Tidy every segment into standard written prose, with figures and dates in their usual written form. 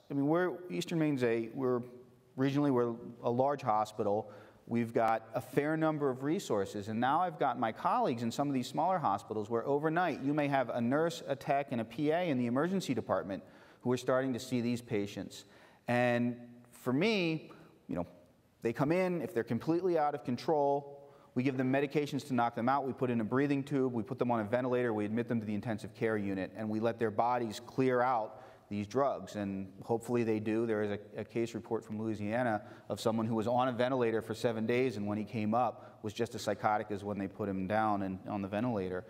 I mean, Eastern Maine's we're a large hospital. We've got a fair number of resources, and now I've got my colleagues in some of these smaller hospitals where overnight you may have a nurse, a tech, and a PA in the emergency department who are starting to see these patients. And for me, they come in, if they're completely out of control, we give them medications to knock them out, we put in a breathing tube, we put them on a ventilator, we admit them to the intensive care unit, and we let their bodies clear out these drugs, and hopefully they do. There is a case report from Louisiana of someone who was on a ventilator for 7 days, and when he came up was just as psychotic as when they put him down and on the ventilator.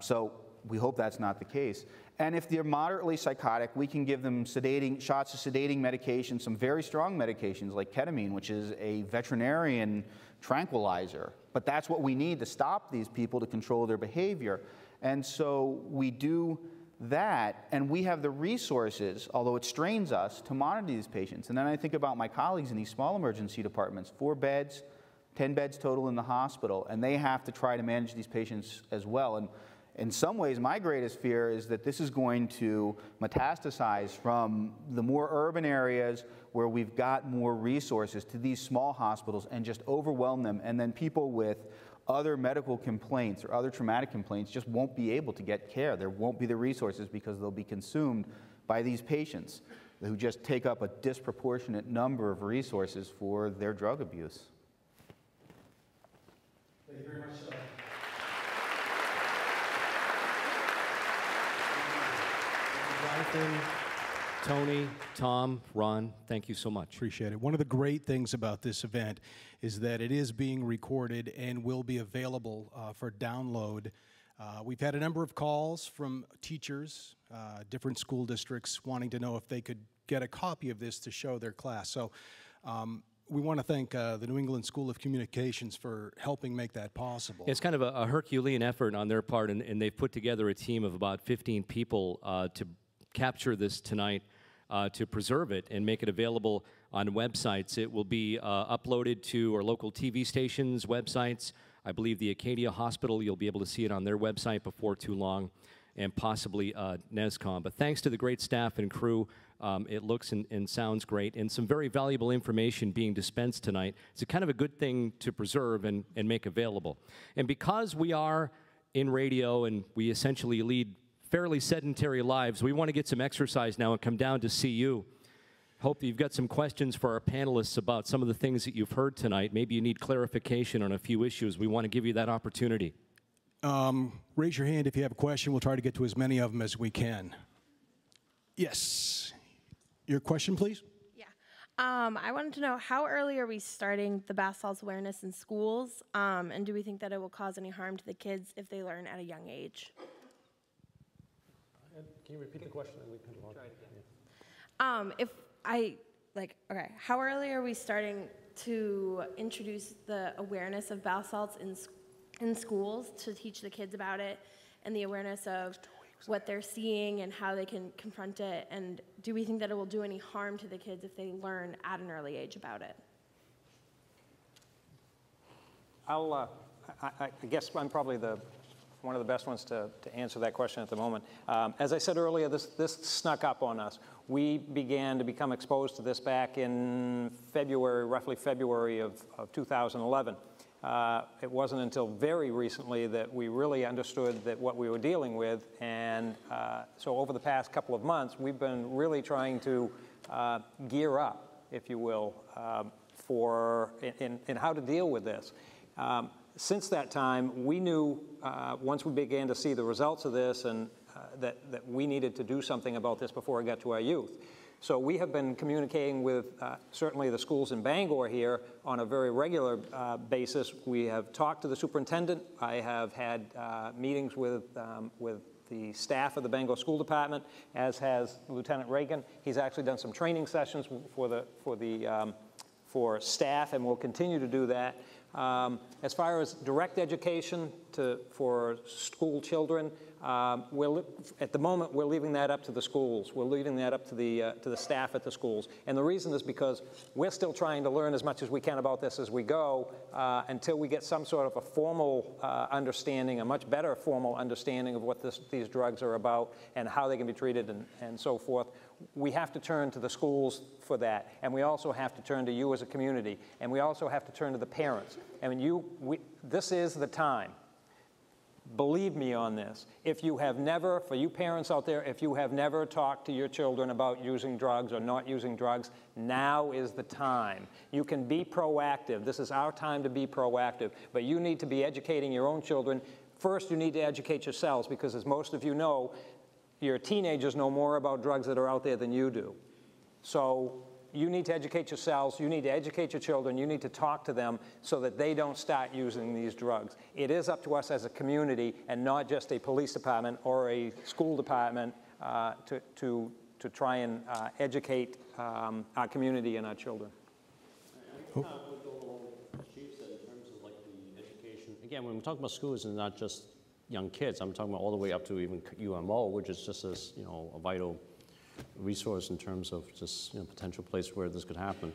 So we hope that's not the case. And if they're moderately psychotic, we can give them shots of sedating medication, some very strong medications like ketamine, which is a veterinarian tranquilizer. But that's what we need to stop these people, to control their behavior. And so we do that, and we have the resources, although it strains us, to monitor these patients. And then I think about my colleagues in these small emergency departments, 4 beds, 10 beds total in the hospital, and they have to try to manage these patients as well. And in some ways, my greatest fear is that this is going to metastasize from the more urban areas where we've got more resources to these small hospitals and just overwhelm them, and then people with other medical complaints or other traumatic complaints just won't be able to get care. There won't be the resources because they'll be consumed by these patients who just take up a disproportionate number of resources for their drug abuse. Thank you very much. Jonathan, Tony, Tom, Ron, thank you so much. Appreciate it. One of the great things about this event is that it is being recorded and will be available for download. We've had a number of calls from teachers, different school districts, wanting to know if they could get a copy of this to show their class. So we want to thank the New England School of Communications for helping make that possible. It's kind of a Herculean effort on their part, and they've put together a team of about 15 people to capture this tonight, to preserve it and make it available on websites. It will be uploaded to our local TV stations' websites. I believe the Acadia Hospital, you'll be able to see it on their website before too long, and possibly NESCOM. But thanks to the great staff and crew, it looks and sounds great, and some very valuable information being dispensed tonight. It's a kind of a good thing to preserve and make available. And because we are in radio and we essentially lead fairly sedentary lives, we want to get some exercise now and come down to see you. Hope you've got some questions for our panelists about some of the things that you've heard tonight. Maybe you need clarification on a few issues. We want to give you that opportunity. Raise your hand if you have a question. We'll try to get to as many of them as we can. Yes. Your question, please? Yeah. I wanted to know, how early are we starting the bath salts awareness in schools? And do we think that it will cause any harm to the kids if they learn at a young age? Can you repeat the question? And we can try it again. How early are we starting to introduce the awareness of bath salts in schools to teach the kids about it and the awareness of what they're seeing and how they can confront it? And do we think that it will do any harm to the kids if they learn at an early age about it? I guess I'm probably one of the best ones to answer that question at the moment. As I said earlier, this snuck up on us. We began to become exposed to this back in roughly February of 2011. It wasn't until very recently that we really understood that what we were dealing with, and so over the past couple of months, we've been really trying to gear up, if you will, in how to deal with this. Since that time, we knew once we began to see the results of this and that we needed to do something about this before it got to our youth. So we have been communicating with certainly the schools in Bangor here on a very regular basis. We have talked to the superintendent. I have had meetings with the staff of the Bangor School Department, as has Lieutenant Reagan. He's actually done some training sessions for staff, and will continue to do that. As far as direct education for school children, at the moment we're leaving that up to the schools. We're leaving that up to the staff at the schools. And the reason is because we're still trying to learn as much as we can about this as we go until we get some sort of a formal understanding, a much better formal understanding of what these drugs are about and how they can be treated and so forth. we have to turn to the schools for that, and we also have to turn to you as a community, and we also have to turn to the parents. And this is the time. Believe me on this. If you have never, for you parents out there, if you have never talked to your children about using drugs or not using drugs, now is the time. You can be proactive. This is our time to be proactive, but you need to be educating your own children. First, you need to educate yourselves, because as most of you know, your teenagers know more about drugs that are out there than you do. So you need to educate yourselves, you need to educate your children, you need to talk to them so that they don't start using these drugs. It is up to us as a community, and not just a police department or a school department, to try and educate our community and our children. Would go along with what Chief said in terms of like the education. Again, when we talk about schools, it's not just young kids. I'm talking about all the way up to even UMO, which is just as, you know, a vital resource in terms of just, you know, potential place where this could happen.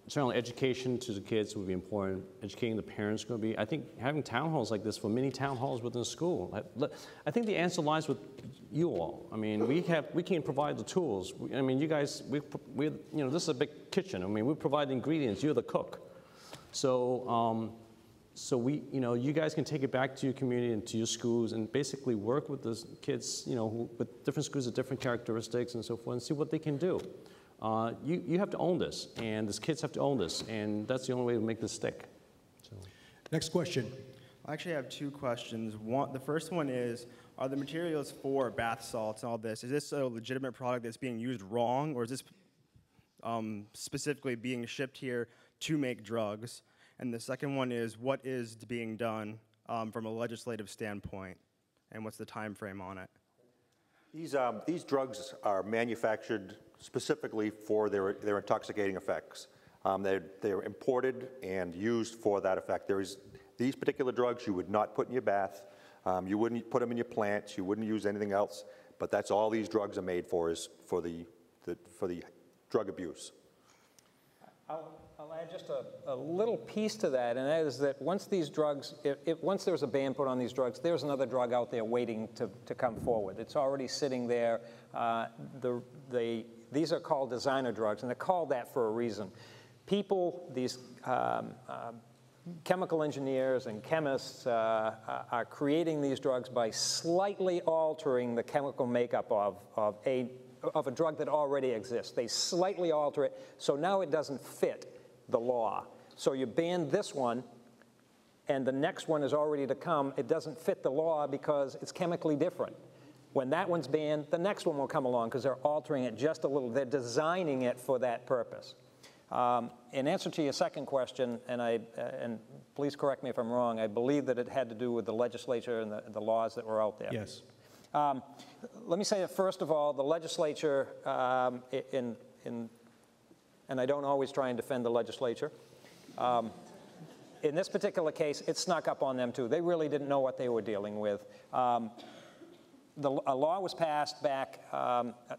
Certainly education to the kids would be important. Educating the parents is going to be, I think having town halls like this, for many town halls within the school. I think the answer lies with you all. I mean, we can provide the tools. I mean, you guys, we you know, this is a big kitchen. I mean, we provide the ingredients, you're the cook. So, so you know, you guys can take it back to your community and to your schools and basically work with the kids, you know, with different schools with different characteristics and so forth, and see what they can do. You have to own this, and these kids have to own this, and that's the only way to make this stick. So. Next question. I actually have two questions. The first one is, are the materials for bath salts and all this, is this a legitimate product that's being used wrong, or is this specifically being shipped here to make drugs? And the second one is, what is being done from a legislative standpoint, and what's the time frame on it? These drugs are manufactured specifically for their intoxicating effects. They're imported and used for that effect. These particular drugs you would not put in your bath. You wouldn't put them in your plants. You wouldn't use anything else. But that's all these drugs are made for, is for the drug abuse. I'll add just a little piece to that, and that is that once these drugs, once there's a ban put on these drugs, there's another drug out there waiting to come forward. It's already sitting there. These are called designer drugs, and they're called that for a reason. People, these chemical engineers and chemists are creating these drugs by slightly altering the chemical makeup of a drug that already exists. They slightly alter it, so now it doesn't fit the law. So you ban this one, and the next one is already to come. It doesn't fit the law because it's chemically different. When that one's banned, the next one will come along because they're altering it just a little. They're designing it for that purpose. In answer to your second question, and please correct me if I'm wrong, I believe that it had to do with the legislature and the laws that were out there. Yes. Let me say that, first of all, the legislature, and I don't always try and defend the legislature. In this particular case, it snuck up on them too. They really didn't know what they were dealing with. A law was passed back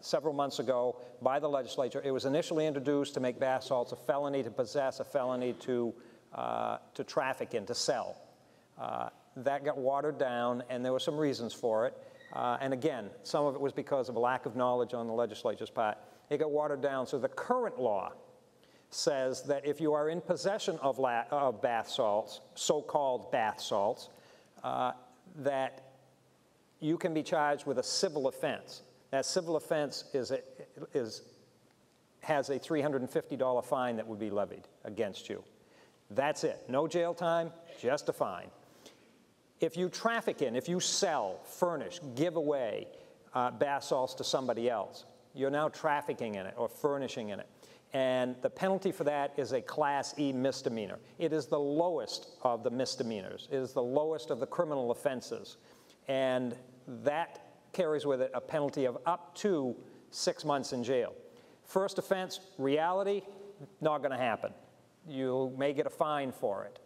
several months ago by the legislature. It was initially introduced to make bath salts a felony to possess, a felony to traffic in, to sell. That got watered down, and there were some reasons for it. And again, some of it was because of a lack of knowledge on the legislature's part. It got watered down. So the current law says that if you are in possession of bath salts, so-called bath salts, that you can be charged with a civil offense. That civil offense has a $350 fine that would be levied against you. That's it. No jail time, just a fine. If you traffic in, if you sell, furnish, give away bath salts to somebody else, you're now trafficking in it or furnishing in it. And the penalty for that is a Class E misdemeanor. It is the lowest of the misdemeanors. It is the lowest of the criminal offenses. And that carries with it a penalty of up to 6 months in jail. First offense, reality, not going to happen. You may get a fine for it.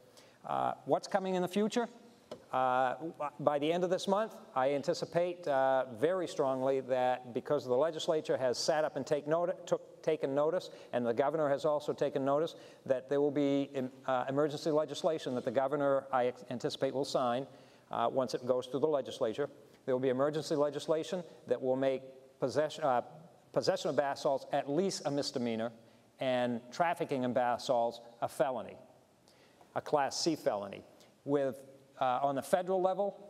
What's coming in the future? By the end of this month, I anticipate very strongly that because the legislature has sat up and taken notice, and the governor has also taken notice, that there will be emergency legislation that the governor, I anticipate, will sign once it goes through the legislature. There will be emergency legislation that will make possession of bath salts at least a misdemeanor, and trafficking in bath salts a felony, a Class C felony. With, on the federal level,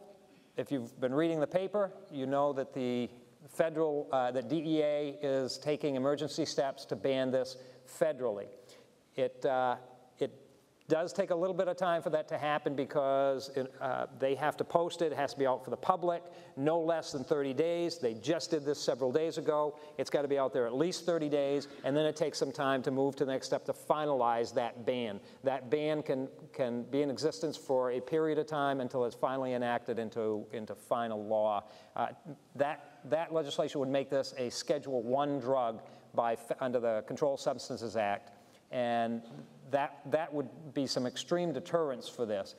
if you've been reading the paper, you know that the federal, that DEA is taking emergency steps to ban this federally. It does take a little bit of time for that to happen because they have to post it. It has to be out for the public, no less than 30 days. They just did this several days ago. It's got to be out there at least 30 days, and then it takes some time to move to the next step to finalize that ban. That ban can be in existence for a period of time until it's finally enacted into final law. That legislation would make this a Schedule I drug under the Controlled Substances Act, and that would be some extreme deterrence for this.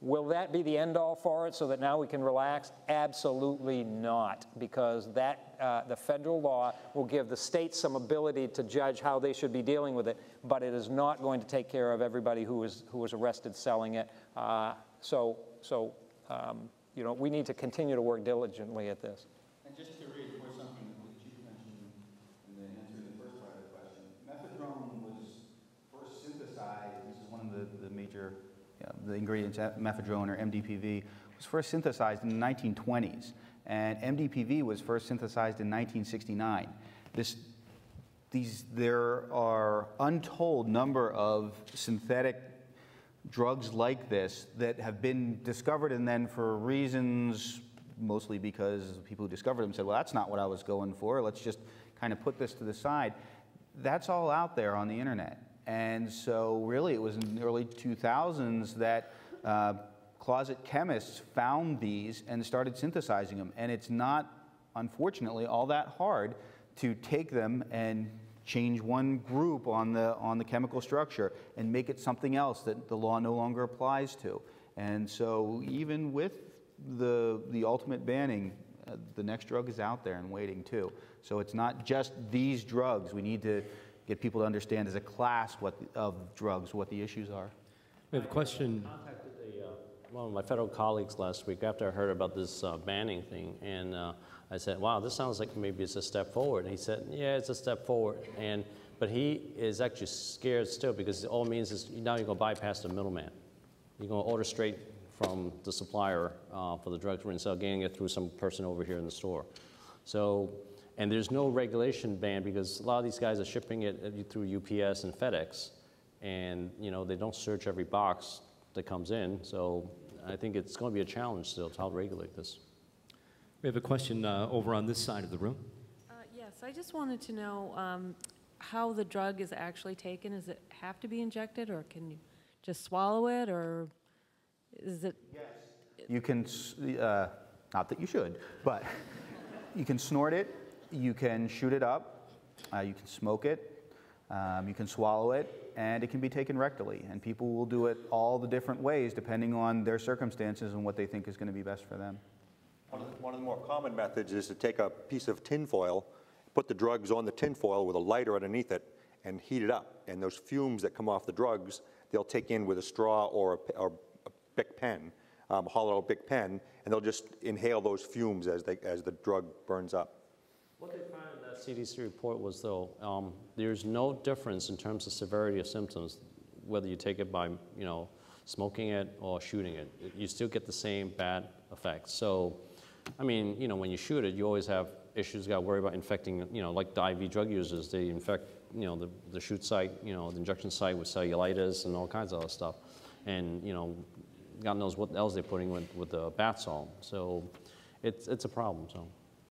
Will that be the end-all for it so that now we can relax? Absolutely not, because the federal law will give the states some ability to judge how they should be dealing with it, but it is not going to take care of everybody who was arrested selling it. You know, we need to continue to work diligently at this. And just to reinforce something that the Chief mentioned in the answer to the first part of the question, methadone was first synthesized. This is one of the major the ingredients, methadone or MDPV, was first synthesized in the 1920s, and MDPV was first synthesized in 1969. There are untold number of synthetic drugs like this that have been discovered, and then for reasons, mostly because people who discovered them said, well, that's not what I was going for, let's just kind of put this to the side. That's all out there on the internet. And so really it was in the early 2000s that closet chemists found these and started synthesizing them. And it's not, unfortunately, all that hard to take them and change one group on the chemical structure and make it something else that the law no longer applies to. And so even with the ultimate banning, the next drug is out there and waiting too. So it's not just these drugs. We need to get people to understand as a class of drugs what the issues are. We have a question. I contacted one of my federal colleagues last week after I heard about this banning thing, and I said, wow, this sounds like maybe it's a step forward. And he said, yeah, it's a step forward. But he is actually scared still because it all means is now you're going to bypass the middleman. You're going to order straight from the supplier for the drugs instead of getting it through some person over here in the store. So, and there's no regulation ban because a lot of these guys are shipping it through UPS and FedEx, and you know they don't search every box that comes in. So I think it's going to be a challenge still to how to regulate this. We have a question over on this side of the room. Yes, I just wanted to know how the drug is actually taken. Does it have to be injected, or can you just swallow it, or is it? Yes. You can, not that you should, but you can snort it, you can shoot it up, you can smoke it, you can swallow it, and it can be taken rectally. And people will do it all the different ways depending on their circumstances and what they think is going to be best for them. One of the more common methods is to take a piece of tin foil, put the drugs on the tin foil with a lighter underneath it, and heat it up. And those fumes that come off the drugs, they'll take in with a straw or a Bic pen, hollow Bic pen, and they'll just inhale those fumes as the drug burns up. What they found in that CDC report was, though, there's no difference in terms of severity of symptoms, whether you take it by, smoking it or shooting it. You still get the same bad effects. So, I mean, when you shoot it, you always have issues you got to worry about infecting, like the IV drug users, they infect, the shoot site, the injection site with cellulitis and all kinds of other stuff. And, God knows what else they're putting with the bath salt. So it's a problem, so.